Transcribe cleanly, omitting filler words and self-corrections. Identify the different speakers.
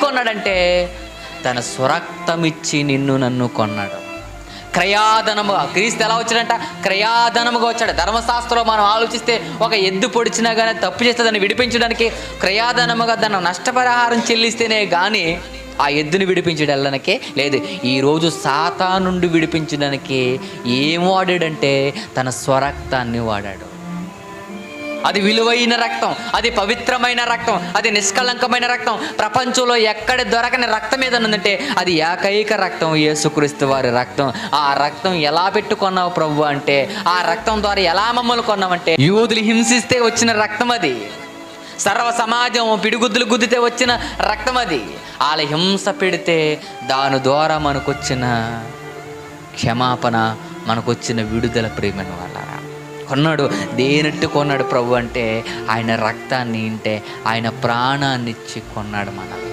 Speaker 1: కొన్నాడంటే తన స్వరక్తం ఇచ్చి నిన్ను నన్ను కొన్నాడు. క్రయాధనముగా. క్రీస్తు ఎలా వచ్చాడంట? క్రయాధనముగా వచ్చాడు. ధర్మశాస్త్రంలో మనం ఆలోచిస్తే ఒక ఎద్దు పొడిచినా కానీ తప్పు చేస్తే దాన్ని విడిపించడానికి క్రయాధనముగా దాన్ని నష్టపరిహారం చెల్లిస్తేనే కానీ ఆ ఎద్దుని విడిపించడానికే లేదు. ఈరోజు సాతాను నుండి విడిపించడానికి ఏం వాడాడంటే తన స్వరక్తాన్ని వాడాడు. అది విలువైన రక్తం, అది పవిత్రమైన రక్తం, అది నిష్కళంకమైన రక్తం. ప్రపంచంలో ఎక్కడ దొరకని రక్తం ఏదైనా ఉందంటే అది ఏకైక రక్తం, యేసుక్రీస్తు వారి రక్తం. ఆ రక్తం ఎలా పెట్టుకున్నావు ప్రభు అంటే, ఆ రక్తం ద్వారా ఎలా మమ్మల్ని కొన్నామంటే, యూదులు హింసిస్తే వచ్చిన రక్తం అది. సర్వ సమాజం పిడిగుద్దులు గుద్దితే వచ్చిన రక్తం అది. వాళ్ళ హింస పెడితే దాని ద్వారా మనకొచ్చిన క్షమాపణ, మనకొచ్చిన విడుదల. ప్రియమైన వాళ్ళారా, కొన్నాడు. దేనట్టు కొన్నాడు ప్రభు అంటే ఆయన రక్తాన్ని, అంటే ఆయన ప్రాణాన్ని ఇచ్చి కొన్నాడు మనల్ని.